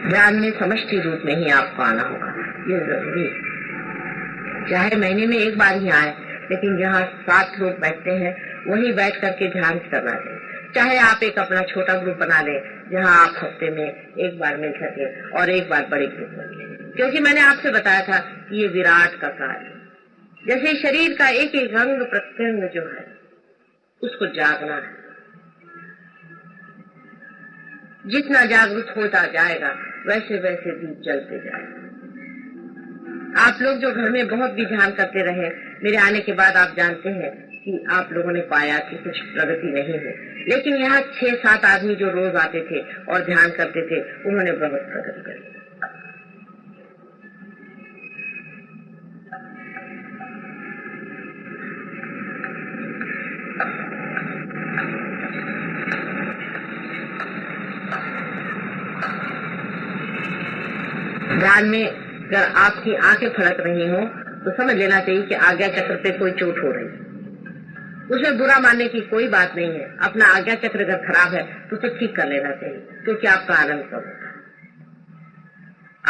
ध्यान में समष्टि रूप में ही आपको आना होगा, ये जरूरी है। चाहे महीने में एक बार ही आए, लेकिन जहाँ 7 लोग बैठते हैं वहीं बैठ करके ध्यान करना चाहिए। चाहे आप एक अपना छोटा ग्रुप बना लें जहाँ आप हफ्ते में एक बार मिल सके और एक बार बड़े ग्रुप में, क्योंकि मैंने आपसे बताया था कि ये विराट का कार्य, जैसे शरीर का एक एक अंग प्रत्यंग जो है उसको जागना है। जितना जागरूक होता जाएगा वैसे वैसे दीप जलते जाएगा। आप लोग जो घर में बहुत भी ध्यान करते रहे, मेरे आने के बाद आप जानते हैं कि आप लोगों ने पाया कि कुछ प्रगति नहीं है, लेकिन यहाँ 6-7 आदमी जो रोज आते थे और ध्यान करते थे उन्होंने बहुत प्रगति करी। ध्यान में अगर आपकी आंखें फड़क रही हो तो समझ लेना चाहिए कि आज्ञा चक्र पे कोई चोट हो रही है। उसमें बुरा मानने की कोई बात नहीं है। अपना आज्ञा चक्र अगर खराब है तो उसे ठीक कर लेना चाहिए, क्योंकि आपका आनंद कम होता है।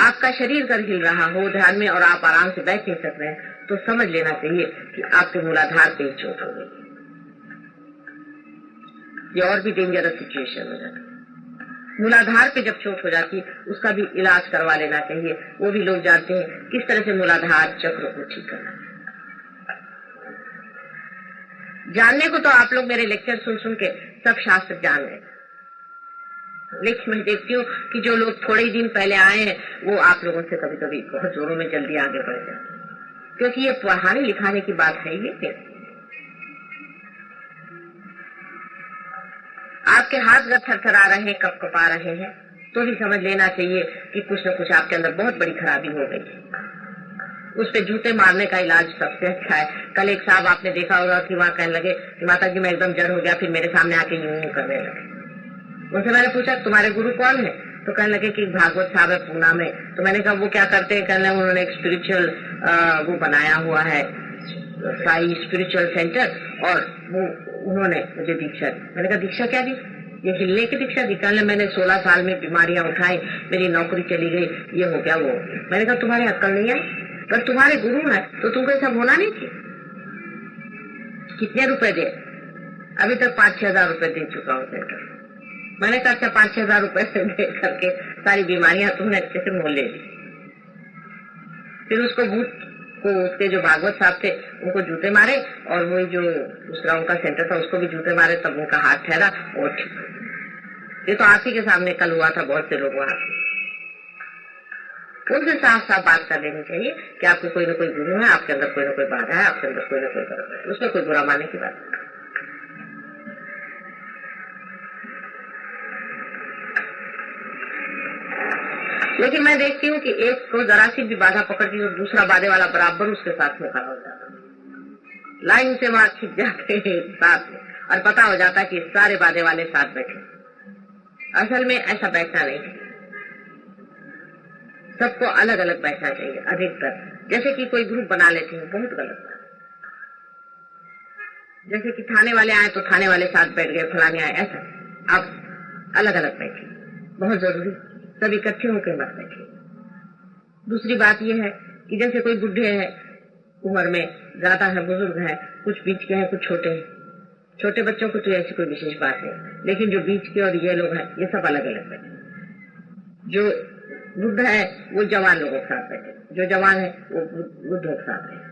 आपका शरीर अगर हिल रहा हो ध्यान में और आप आराम से बैठ नहीं सक रहे हैं तो समझ लेना चाहिए कि आपके मूलाधार पे ही चोट हो गई। ये और भी डेंजरस सिचुएशन हो जाता है। मूलाधार पे जब चोट हो जाती है उसका भी इलाज करवा लेना चाहिए। वो भी लोग जानते हैं किस तरह से मूलाधार चक्र को ठीक करना। जानने को तो आप लोग मेरे लेक्चर सुन सुन के सब शास्त्र जान गए, लेकिन मैं देखती हूँ कि जो लोग थोड़े ही दिन पहले आए हैं वो आप लोगों से कभी कभी बहुत जोरों में जल्दी आगे बढ़ जाते हैं, क्योंकि ये पढ़ाने लिखाने की बात है। ये आपके हाथ अगर थरथरा रहे हैं, कपकपा रहे हैं, तो भी समझ लेना चाहिए कि कुछ न कुछ आपके अंदर बहुत बड़ी खराबी हो गई है। उस पे जूते मारने का इलाज सबसे अच्छा है। कल एक साहब आपने देखा होगा कि वहाँ कहने लगे कि माता जी मैं एकदम जड़ हो गया, फिर मेरे सामने आके यूं करने लगे। उनसे मैंने पूछा तुम्हारे गुरु कौन है, तो कहने लगे कि भागवत साहब है पूना में। तो मैंने कहा वो क्या करते हैं? कहने लगे उन्होंने एक स्पिरिचुअल वो बनाया हुआ है, साई स्पिरिचुअल सेंटर, और वो उन्होंने मुझे दीक्षा दी। मैंने कहा दीक्षा क्या दी? ये हिलने की दीक्षा दी। कहने मैंने 16 साल में बीमारियां उठाई, मेरी नौकरी चली गई, ये हो गया वो हो गया। मैंने कहा तुम्हारे अक्ल नहीं है? पर तुम्हारे गुरु है तो तुमको ऐसा होना नहीं चाहिए। कितने रुपए दे? अभी तक 5-6 हजार रुपए दे चुका हूँ सेंटर। मैंने कहा अच्छा 5-6 हजार रुपए से दे करके सारी बीमारियां तुमने अच्छे से मोल ले ली। फिर उसको भूत को, उसके जो भागवत साहब थे उनको जूते मारे, और वही जो दूसरा उनका सेंटर था उसको भी जूते मारे, तब उनका हाथ ठहरा और ठीक। ये तो आप ही के सामने कल हुआ था, बहुत से लोग वहां। उनसे साफ साफ बात कर लेनी चाहिए कि आपके कोई ना कोई गुरु है, आपके अंदर कोई ना कोई बाधा है, आपके अंदर कोई ना कोई गलत है, उसमें कोई बुरा मानने की बात नहीं। लेकिन मैं देखती हूँ कि एक को जरा सी भी बाधा पकड़ती है और दूसरा बाधे वाला बराबर उसके साथ में खड़ा हो जाता है। लाइन से वहां खिंच जाते हैं साथ में, और पता हो जाता है कि सारे बाधे वाले साथ बैठे। असल में ऐसा बैठना नहीं है, सबको अलग अलग बैठना चाहिए अधिकतर। जैसे कि कोई ग्रुप बना लेते हैं, बहुत गलत बात। जैसे कि थाने वाले आए तो थाने वाले साथ बैठ गए, फलाने आए, ऐसा आप अलग अलग बैठे, बहुत जरूरी। सब इकट्ठे होकर मत बैठे। दूसरी बात यह है कि जैसे कोई बुढ़े हैं, उम्र में ज्यादा है, बुजुर्ग है, कुछ बीच के हैं, कुछ छोटे हैं। छोटे बच्चों को तो ऐसी कोई विशेष बात नहीं, लेकिन जो बीच के और ये लोग हैं ये सब अलग अलग बैठे। जो बुद्ध है वो जवान लोगों के साथ बैठे, जो जवान है वो बुद्धों के साथ बैठे।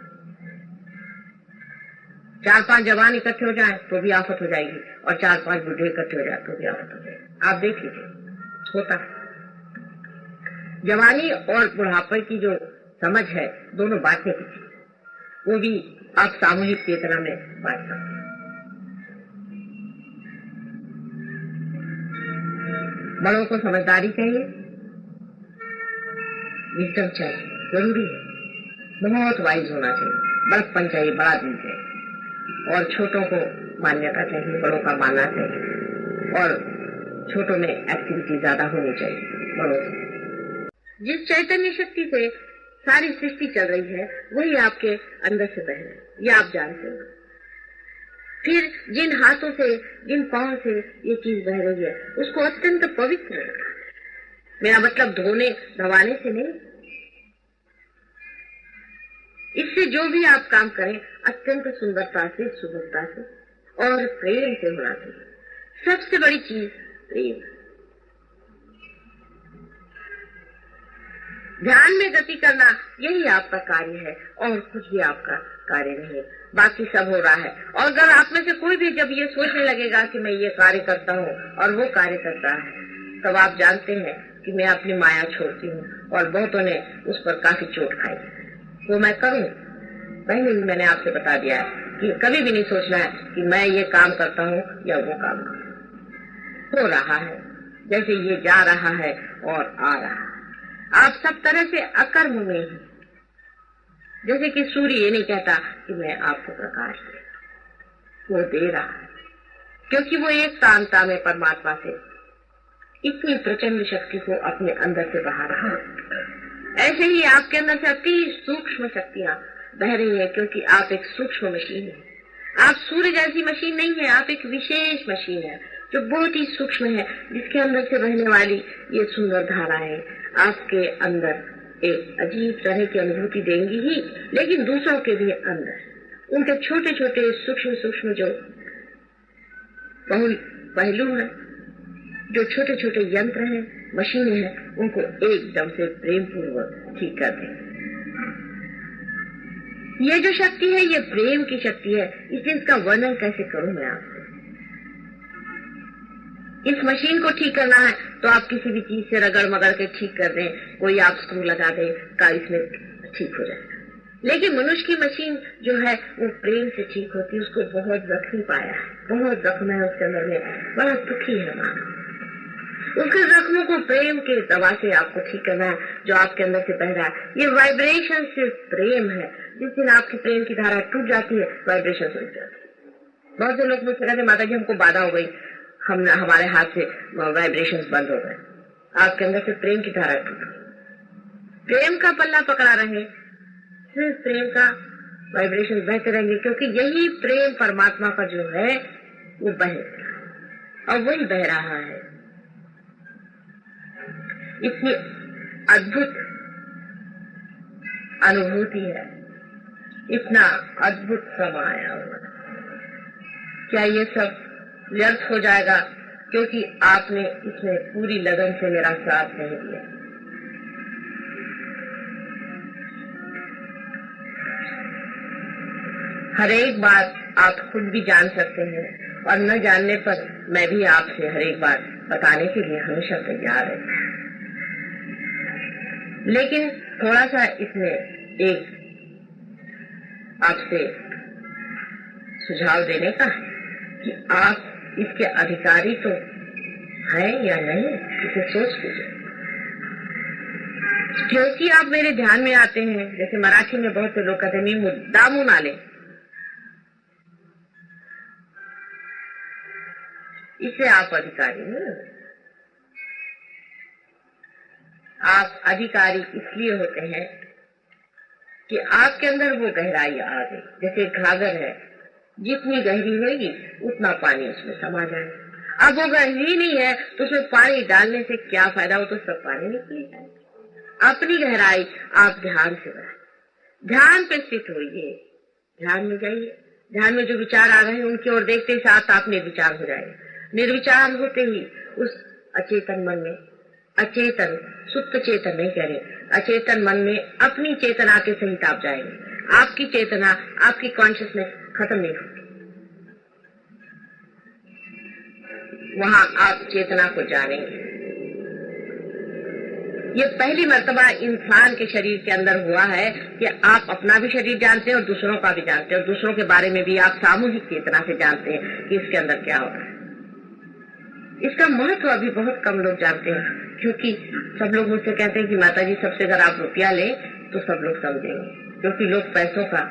4-5 जवान इकट्ठे हो जाए तो भी आफत हो जाएगी, और 4-5 बुढ़े इकट्ठे हो जाए तो भी आफत हो जाएगी। आप देख लीजिए, होता है। जवानी और बुढ़ापे की जो समझ है दोनों बांटने की चीज, वो भी आप सामूहिक चेतना में बांट सकते हैं। बड़ों को समझदारी चाहिए, विजडम चाहिए, जरूरी है। बहुत वाइज होना चाहिए, बड़प्पन चाहिए, बड़ा दिल चाहिए, और छोटों को मान्यता चाहिए, बड़ों का मानना चाहिए, और छोटों में एक्टिविटी ज्यादा होनी चाहिए बड़ों से। जिस चैतन्य शक्ति से सारी सृष्टि चल रही है वही आपके अंदर से बह रहा है, ये आप जानते हैं। फिर जिन हाथों से, जिन पांव से ये चीज बह रही है उसको अत्यंत पवित्र रखा, मेरा मतलब धोने दबाने से नहीं। इससे जो भी आप काम करें अत्यंत सुंदरता से, सुगमता से और प्रेम से होना चाहिए। सबसे बड़ी चीज प्रेम। ध्यान में गति करना यही आपका कार्य है और कुछ भी आपका कार्य नहीं, बाकी सब हो रहा है। और अगर आप में से कोई भी जब ये सोचने लगेगा कि मैं ये कार्य करता हूँ और वो कार्य करता है, तब आप जानते हैं कि मैं अपनी माया छोड़ती हूँ और बहुतों ने उस पर काफी चोट खाई। तो मैं करूँ, पहले भी मैंने आपसे बता दिया है कि कभी भी नहीं सोचना है कि मैं ये काम करता हूँ या वो काम करता हूँ। हो रहा है जैसे ये जा रहा है और आ रहा है। आप सब तरह से अकर्म में हैं। जैसे कि सूर्य ये नहीं कहता कि मैं आपको प्रकाश दे, वो दे रहा है क्योंकि वो एक शांता में परमात्मा से इतनी प्रचंड शक्ति को अपने अंदर से बहा रहा है। ऐसे ही आपके अंदर से अति सूक्ष्म शक्तियां बह रही है क्योंकि आप एक सूक्ष्म मशीन है। आप सूर्य जैसी मशीन नहीं है, आप एक विशेष मशीन है जो बहुत ही सूक्ष्म है, जिसके अंदर से बहने वाली ये सुंदर धाराएं आपके अंदर एक अजीब तरह की अनुभूति देंगी ही, लेकिन दूसरों के भी अंदर उनके छोटे छोटे सूक्ष्म सूक्ष्म जो पहलू हैं, जो छोटे छोटे यंत्र हैं, मशीनें हैं, उनको एकदम से प्रेम पूर्वक ठीक कर दें। ये जो शक्ति है ये प्रेम की शक्ति है। इसलिए इसका वर्णन कैसे करूं मैं आपसे। इस मशीन को ठीक करना है तो आप किसी भी चीज से रगड़ मगड़ के ठीक कर दें, कोई आप स्क्रू लगा दें, कार इसमें ठीक हो जाएगा। लेकिन मनुष्य की मशीन जो है वो प्रेम से ठीक होती है। उसको बहुत जख्म पाया है, बहुत जख्म है उसके अंदर में, बड़ा दुखी है मानो। उसके जख्मों को प्रेम के दवा से आपको ठीक करना है जो आपके अंदर से बह रहा है। ये वाइब्रेशन सिर्फ प्रेम है। जिस दिन आपकी प्रेम की धारा टूट जाती है, वाइब्रेशन रुक जाती है। बहुत से लोग मुझसे कहते माता जी हमको बाधा हो गई, हमारे हाथ से वाइब्रेशंस बंद हो गए। आपके अंदर से प्रेम की धारा टूट गई। प्रेम का पल्ला पकड़ा रहे, सिर्फ प्रेम का वाइब्रेशन बहते रहेंगे क्योंकि यही प्रेम परमात्मा का जो है वो बहेगा और वही बह रहा है। इतनी अद्भुत अनुभूति है, इतना अद्भुत समय हुआ। क्या ये सब व्यर्थ हो जाएगा क्योंकि आपने इसमें पूरी लगन से मेरा साथ नहीं दिया? हर एक बात आप खुद भी जान सकते हैं और न जानने पर मैं भी आपसे हर एक बात बताने के लिए हमेशा तैयार है। लेकिन थोड़ा सा इसमें एक आपसे सुझाव देने का है कि आप इसके अधिकारी तो हैं या नहीं, इसे सोच लीजिए। क्योंकि आप मेरे ध्यान में आते हैं, जैसे मराठी में बहुत से लोग कहते हैं मी मुद्दामून आले, इससे आप अधिकारी नहीं। आप अधिकारी इसलिए होते हैं कि आपके अंदर वो गहराई आ गई। जैसे घाघर है, जितनी गहरी होगी उतना पानी उसमें समा जाए। अब वो गहरी नहीं है तो उसमें पानी डालने से क्या फायदा, वो तो सब पानी निकल जाए। अपनी गहराई आप ध्यान से बढ़ाएं, ध्यान पे स्थित होइए, ध्यान में जाइए। ध्यान में जो विचार आ रहे हैं उनकी ओर देखते ही साथ आप निर्विचार हो जाएंगे। निर्विचार होते ही उस अचेतन मन में, अचेतन सुप्त चेतन नहीं कह रहे, अचेतन मन में अपनी चेतना के सहित आप जाएंगे। आपकी चेतना, आपकी कॉन्शियसनेस खत्म नहीं होती। वहां आप चेतना को जानेंगे। ये पहली मर्तबा इंसान के शरीर के अंदर हुआ है कि आप अपना भी शरीर जानते हैं और दूसरों का भी जानते हैं और दूसरों के बारे में भी आप सामूहिक चेतना से जानते हैं कि इसके अंदर क्या हो रहा है। इसका महत्व अभी बहुत कम लोग जानते हैं क्योंकि सब लोग मुझसे कहते हैं कि माता जी सबसे अगर आप रुपया लें तो सब लोग समझेंगे, क्योंकि लोग पैसों का